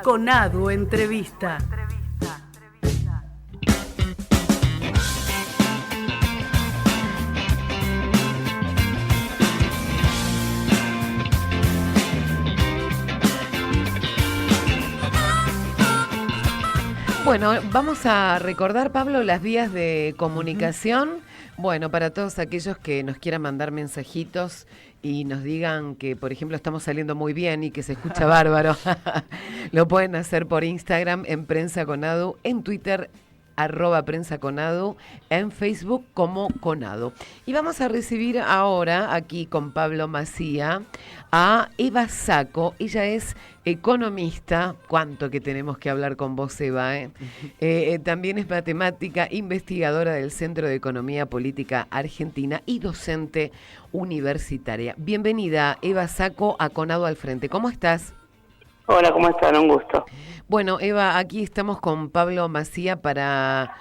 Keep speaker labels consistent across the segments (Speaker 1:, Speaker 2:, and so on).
Speaker 1: Conadu Entrevista.
Speaker 2: Bueno, vamos a recordar, Pablo, las vías de comunicación. Bueno, para todos aquellos que nos quieran mandar mensajitos y nos digan que, por ejemplo, estamos saliendo muy bien y que se escucha bárbaro, lo pueden hacer por Instagram en Prensa Conadu, en Twitter @Prensa Conadu, en Facebook como Conadu. Y vamos a recibir ahora aquí con Pablo Macía a Eva Sacco. Ella es economista. Cuánto que tenemos que hablar con vos, Eva, ¿eh? También es matemática, investigadora del Centro de Economía Política Argentina y docente universitaria. Bienvenida, Eva Sacco, a Conadu al Frente. ¿Cómo estás?
Speaker 3: Hola, ¿cómo están? Un gusto.
Speaker 2: Bueno, Eva, aquí estamos con Pablo Macía para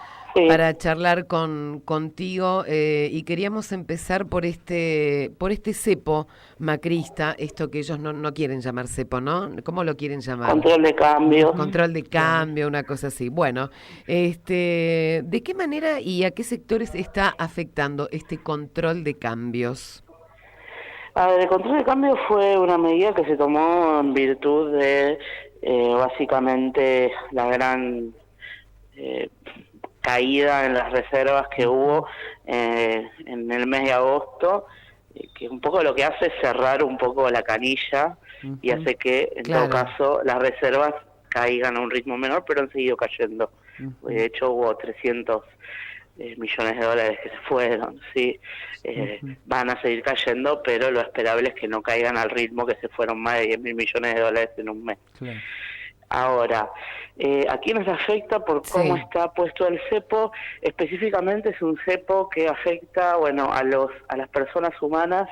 Speaker 2: charlar contigo y queríamos empezar por este cepo macrista, esto que ellos no quieren llamar cepo, ¿no? ¿Cómo lo quieren llamar?
Speaker 3: Control de cambio.
Speaker 2: Control de cambio, una cosa así. Bueno, ¿de qué manera y a qué sectores está afectando este control de cambios?
Speaker 3: A ver, el control de cambio fue una medida que se tomó en virtud de básicamente la gran caída en las reservas que hubo en el mes de agosto, que un poco lo que hace es cerrar un poco la canilla y hace que en todo caso las reservas caigan a un ritmo menor, pero han seguido cayendo. De hecho hubo 300 millones de dólares que se fueron, sí, van a seguir cayendo, pero lo esperable es que no caigan al ritmo que se fueron más de 10.000 millones de dólares en un mes. Claro. Ahora, ¿a quiénes afecta por cómo está puesto el cepo? Específicamente es un cepo que afecta, bueno, a las personas humanas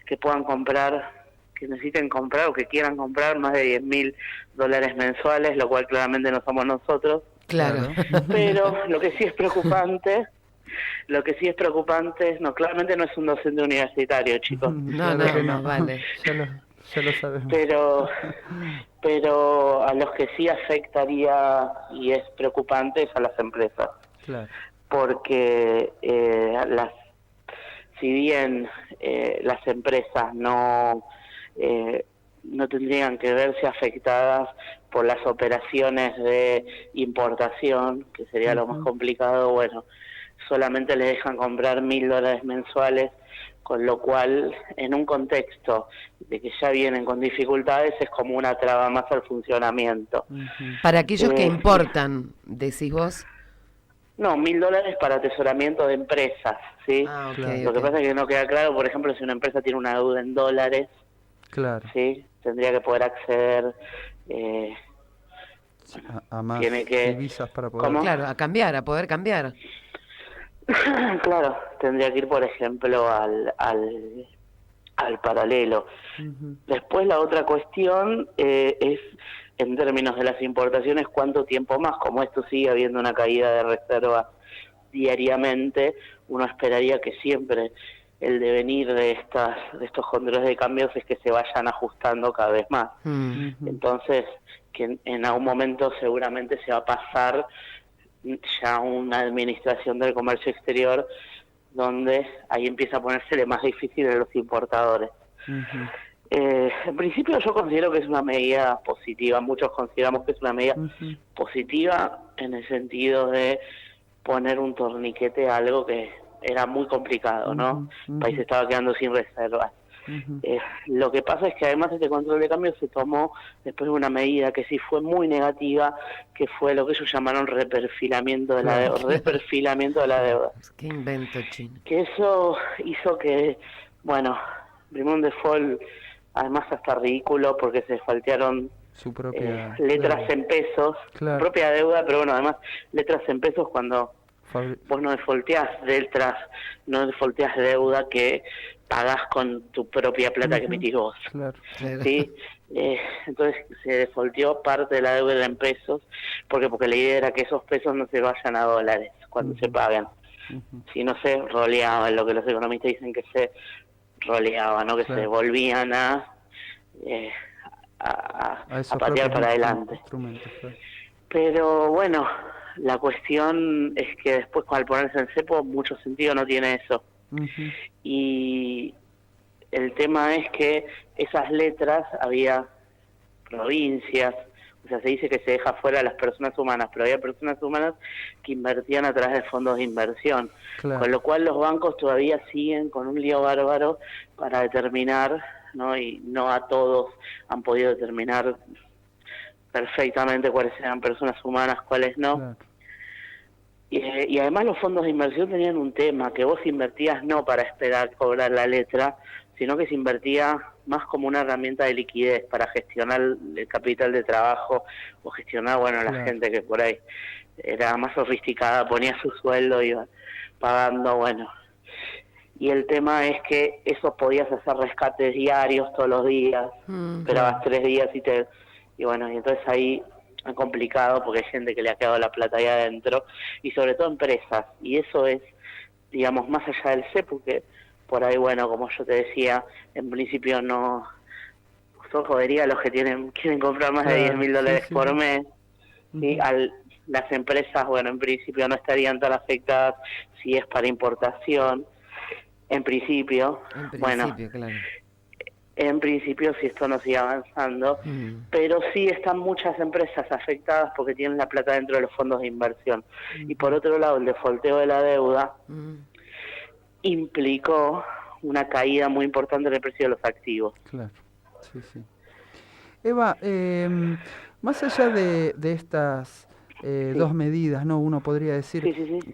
Speaker 3: que puedan comprar, que necesiten comprar o que quieran comprar más de 10.000 dólares mensuales, lo cual claramente no somos nosotros.
Speaker 2: Claro.
Speaker 3: Pero lo que sí es preocupante, no, claramente no es un docente universitario, chicos.
Speaker 2: No, vale.
Speaker 4: Ya lo sabemos.
Speaker 3: Pero a los que sí afectaría y es preocupante es a las empresas.
Speaker 4: Claro.
Speaker 3: Porque si bien las empresas no tendrían que verse afectadas por las operaciones de importación, que sería lo más complicado, bueno, solamente les dejan comprar 1.000 dólares mensuales, con lo cual, en un contexto de que ya vienen con dificultades, es como una traba más al funcionamiento.
Speaker 2: Para aquellos que importan, decís vos.
Speaker 3: No, 1.000 dólares para atesoramiento de empresas, ¿sí? Lo que pasa es que no queda claro, por ejemplo, si una empresa tiene una deuda en dólares, ¿sí? Tendría que poder acceder
Speaker 4: a más divisas para poder...
Speaker 3: ¿Cómo?
Speaker 2: Claro, a poder cambiar.
Speaker 3: Claro, tendría que ir, por ejemplo, al paralelo. Después la otra cuestión es, en términos de las importaciones, cuánto tiempo más. Como esto sigue habiendo una caída de reservas diariamente, uno esperaría que siempre el devenir de estos controles de cambios es que se vayan ajustando cada vez más. Entonces, que en algún momento seguramente se va a pasar ya una administración del comercio exterior donde ahí empieza a ponérsele más difícil a los importadores. En principio yo considero que es una medida positiva, muchos consideramos que es una medida positiva en el sentido de poner un torniquete a algo que era muy complicado, ¿no? El país estaba quedando sin reservas. Lo que pasa es que además este control de cambio se tomó después de una medida que sí fue muy negativa, que fue lo que ellos llamaron reperfilamiento de la deuda. Reperfilamiento de la deuda.
Speaker 2: Qué invento chino.
Speaker 3: Que eso hizo que, bueno, primero un default, además hasta ridículo, porque se faltearon
Speaker 4: su propia
Speaker 3: letras
Speaker 4: deuda
Speaker 3: en pesos,
Speaker 4: claro.
Speaker 3: Propia deuda, pero bueno, además letras en pesos cuando vos no defaulteás letras, no defaulteás deuda que pagás con tu propia plata que emitís vos.
Speaker 4: Claro.
Speaker 3: ¿Sí? Entonces se defaulteó parte de la deuda en pesos, porque la idea era que esos pesos no se vayan a dólares cuando se pagan. Si no se roleaban, lo que los economistas dicen que se roleaba, ¿no? Que se volvían a a patear para adelante.
Speaker 4: Claro.
Speaker 3: Pero bueno, la cuestión es que después al ponerse en cepo mucho sentido no tiene eso. Y el tema es que esas letras había provincias, o sea, se dice que se deja fuera a las personas humanas, pero había personas humanas que invertían a través de fondos de inversión,
Speaker 4: claro.
Speaker 3: Con lo cual los bancos todavía siguen con un lío bárbaro para determinar, ¿no? Y no a todos han podido determinar perfectamente cuáles eran personas humanas, cuáles no.
Speaker 4: Claro.
Speaker 3: Y además los fondos de inversión tenían un tema, que vos invertías no para esperar cobrar la letra, sino que se invertía más como una herramienta de liquidez para gestionar el capital de trabajo o gestionar, bueno, la gente que por ahí era más sofisticada, ponía su sueldo y iba pagando, bueno. Y el tema es que eso podías hacer rescates diarios todos los días, esperabas 3 días y bueno, y entonces ahí es complicado porque hay gente que le ha quedado la plata ahí adentro y sobre todo empresas, y eso es, digamos, más allá del CEPU, que por ahí, bueno, como yo te decía, en principio no son jodería los que quieren comprar más de $10.000 por mes, y las empresas, bueno, en principio no estarían tan afectadas si es para importación, en principio, bueno,
Speaker 2: claro.
Speaker 3: En principio, si esto no sigue avanzando, pero sí están muchas empresas afectadas porque tienen la plata dentro de los fondos de inversión. Y por otro lado, el defaulteo de la deuda implicó una caída muy importante en el precio de los activos.
Speaker 4: Claro, sí. Eva, más allá de estas dos medidas, ¿no? Uno podría decir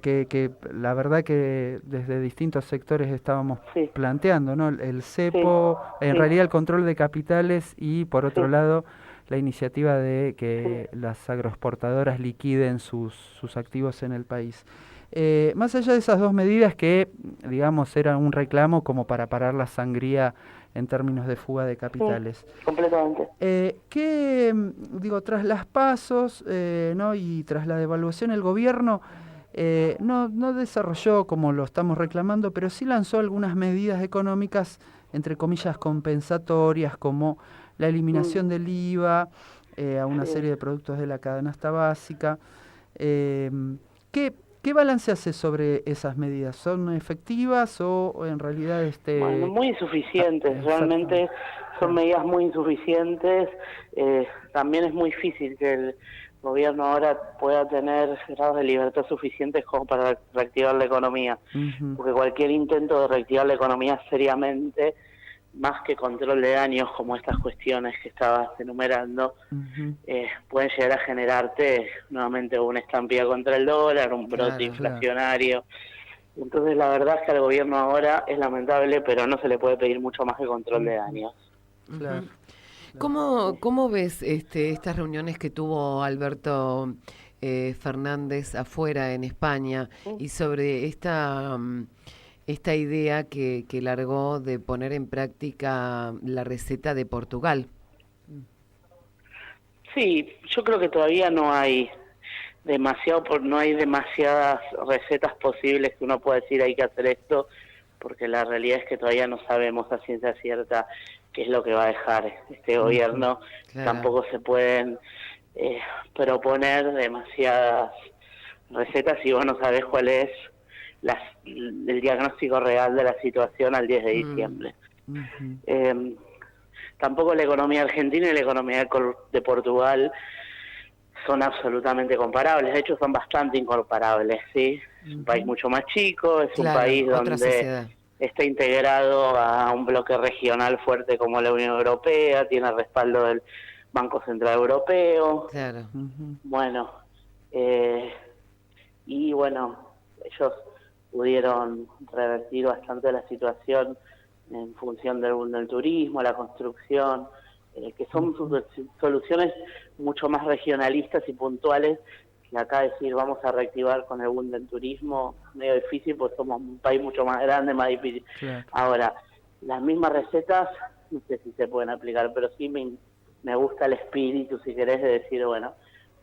Speaker 4: que la verdad que desde distintos sectores estábamos planteando, ¿no? El cepo, en realidad el control de capitales y por otro lado la iniciativa de que las agroexportadoras liquiden sus activos en el país. Más allá de esas dos medidas que, digamos, eran un reclamo como para parar la sangría en términos de fuga de capitales.
Speaker 3: Completamente.
Speaker 4: Tras las pasos, ¿no? Y tras la devaluación, el gobierno no desarrolló como lo estamos reclamando, pero sí lanzó algunas medidas económicas, entre comillas, compensatorias, como la eliminación del IVA a una serie de productos de la canasta básica. ¿Qué balance hace sobre esas medidas? ¿Son efectivas o en realidad
Speaker 3: Bueno, muy insuficientes, realmente son medidas muy insuficientes. También es muy difícil que el gobierno ahora pueda tener grados de libertad suficientes como para reactivar la economía, porque cualquier intento de reactivar la economía seriamente, más que control de daños como estas cuestiones que estabas enumerando, pueden llegar a generarte nuevamente una estampida contra el dólar, un brote inflacionario. Entonces la verdad es que al gobierno ahora es lamentable, pero no se le puede pedir mucho más que control de daños.
Speaker 2: ¿Cómo ves estas reuniones que tuvo Alberto Fernández afuera en España y sobre esta idea que largó de poner en práctica la receta de Portugal?
Speaker 3: Sí, yo creo que todavía no hay demasiadas recetas posibles que uno pueda decir hay que hacer esto, porque la realidad es que todavía no sabemos a ciencia cierta qué es lo que va a dejar este gobierno. Tampoco se pueden proponer demasiadas recetas si vos no sabés cuál es el diagnóstico real de la situación al 10 de diciembre. Tampoco la economía argentina y la economía de Portugal son absolutamente comparables, de hecho son bastante incomparables, ¿sí? Es un país mucho más chico, es un país donde está integrado a un bloque regional fuerte como la Unión Europea, tiene el respaldo del Banco Central Europeo. Bueno, y bueno, ellos pudieron revertir bastante la situación en función del turismo, la construcción, que son soluciones mucho más regionalistas y puntuales, que acá decir vamos a reactivar con el boom del turismo, medio difícil porque somos un país mucho más grande, más difícil. Ahora, las mismas recetas, no sé si se pueden aplicar, pero sí me gusta el espíritu, si querés, de decir, bueno,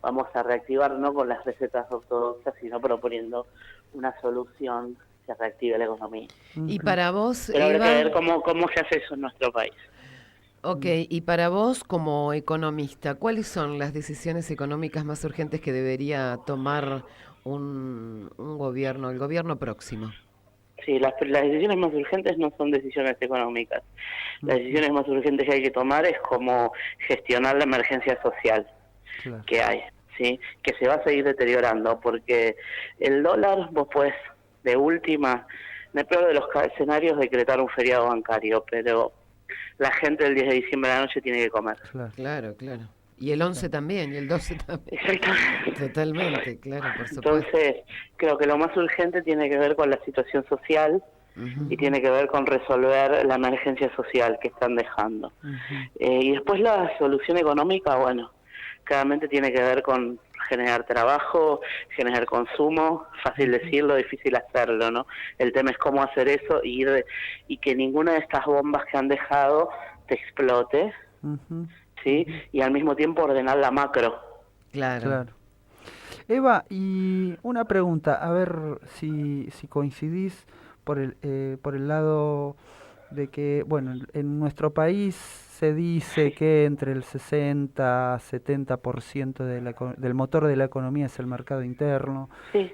Speaker 3: vamos a reactivar no con las recetas ortodoxas, sino proponiendo una solución que reactive la economía.
Speaker 2: Y para vos,
Speaker 3: pero habrá que ver cómo se hace eso en nuestro país.
Speaker 2: Ok, y para vos como economista, ¿cuáles son las decisiones económicas más urgentes que debería tomar un gobierno, el gobierno próximo?
Speaker 3: Sí, las decisiones más urgentes no son decisiones económicas. Las decisiones más urgentes que hay que tomar es cómo gestionar la emergencia social
Speaker 4: Claro.
Speaker 3: que hay, ¿sí? Que se va a seguir deteriorando, porque el dólar, vos podés, de última, en el peor de los escenarios, decretar un feriado bancario, pero la gente el 10 de diciembre a la noche tiene que comer.
Speaker 4: Claro.
Speaker 2: Claro, claro. Y el 11 también, y el 12 también.
Speaker 3: Exactamente.
Speaker 2: Totalmente, claro, por supuesto.
Speaker 3: Entonces, creo que lo más urgente tiene que ver con la situación social y tiene que ver con resolver la emergencia social que están dejando. Y después la solución económica, bueno, claramente tiene que ver con generar trabajo, generar consumo, fácil decirlo, difícil hacerlo, ¿no? El tema es cómo hacer eso y que ninguna de estas bombas que han dejado te explote, ¿sí? Y al mismo tiempo ordenar la macro.
Speaker 2: Claro.
Speaker 4: Claro. Eva, y una pregunta, a ver si coincidís por el lado de que, bueno, en nuestro país se dice que entre el 60 a 70% del motor de la economía es el mercado interno.
Speaker 3: Sí.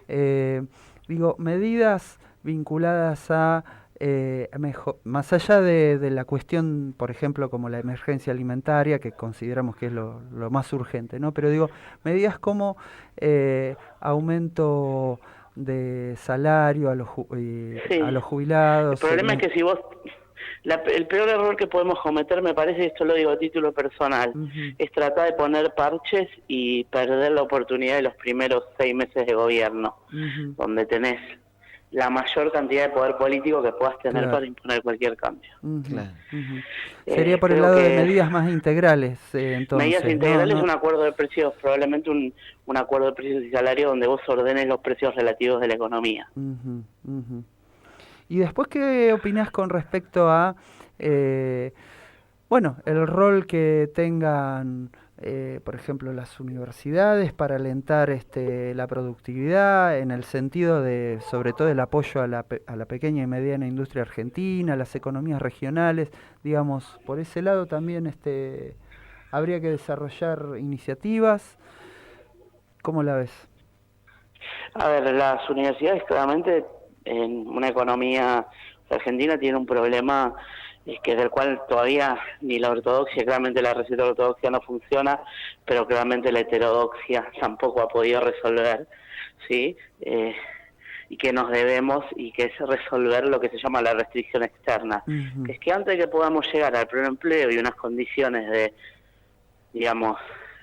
Speaker 4: Digo, medidas vinculadas a, más allá de la cuestión, por ejemplo, como la emergencia alimentaria, que consideramos que es lo más urgente, ¿no? Pero digo, medidas como aumento de salario a los jubilados.
Speaker 3: El problema es que si vos... el peor error que podemos cometer, me parece, esto lo digo a título personal, es tratar de poner parches y perder la oportunidad de los primeros 6 meses de gobierno, donde tenés la mayor cantidad de poder político que puedas tener para imponer cualquier cambio.
Speaker 2: Claro.
Speaker 4: Sería por el lado de medidas más integrales, entonces.
Speaker 3: Medidas integrales, un acuerdo de precios, probablemente un acuerdo de precios y salarios donde vos ordenes los precios relativos de la economía.
Speaker 4: Y después, ¿qué opinás con respecto a, bueno, el rol que tengan, por ejemplo, las universidades para alentar la productividad en el sentido de, sobre todo, el apoyo a la pequeña y mediana industria argentina, las economías regionales? Digamos, por ese lado también habría que desarrollar iniciativas. ¿Cómo la ves?
Speaker 3: A ver, las universidades claramente en una economía argentina tiene un problema que del cual todavía ni la ortodoxia, claramente la receta ortodoxia no funciona, pero claramente la heterodoxia tampoco ha podido resolver, ¿sí? Y que nos debemos, y que es resolver lo que se llama la restricción externa, que es que antes de que podamos llegar al pleno empleo y unas condiciones de, digamos,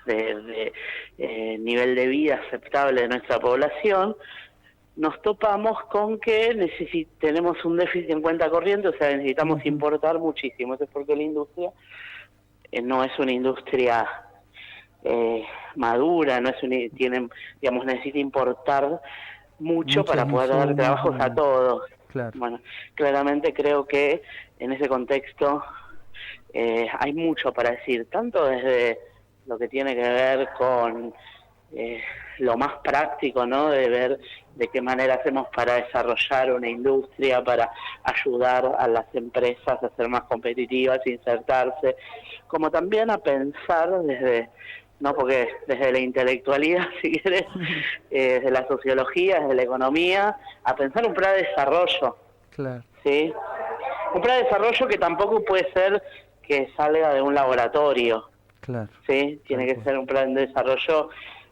Speaker 3: de nivel de vida aceptable de nuestra población, nos topamos con que tenemos un déficit en cuenta corriente, o sea, necesitamos importar muchísimo. Eso es porque la industria no es una industria madura, no es digamos, necesita importar mucho para poder dar trabajos a todos.
Speaker 4: Claro.
Speaker 3: Bueno, claramente creo que en ese contexto hay mucho para decir, tanto desde lo que tiene que ver con lo más práctico, ¿no? De ver de qué manera hacemos para desarrollar una industria, para ayudar a las empresas a ser más competitivas, insertarse, como también a pensar porque desde la intelectualidad, si querés, desde la sociología, desde la economía, a pensar un plan de desarrollo.
Speaker 4: Claro.
Speaker 3: ¿Sí? Un plan de desarrollo que tampoco puede ser que salga de un laboratorio.
Speaker 4: Claro.
Speaker 3: ¿Sí? Tiene que ser un plan de desarrollo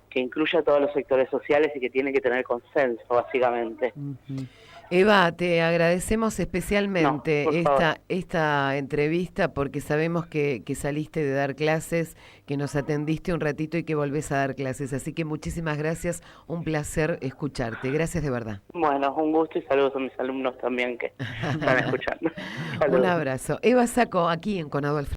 Speaker 3: que incluya a todos los sectores sociales y que tiene que tener consenso, básicamente.
Speaker 2: Eva, te agradecemos especialmente esta entrevista porque sabemos que saliste de dar clases, que nos atendiste un ratito y que volvés a dar clases. Así que muchísimas gracias, un placer escucharte. Gracias de verdad.
Speaker 3: Bueno, un gusto y saludos a mis alumnos también que están escuchando.
Speaker 2: Un abrazo. Eva Sacco, aquí en Con Adolfo.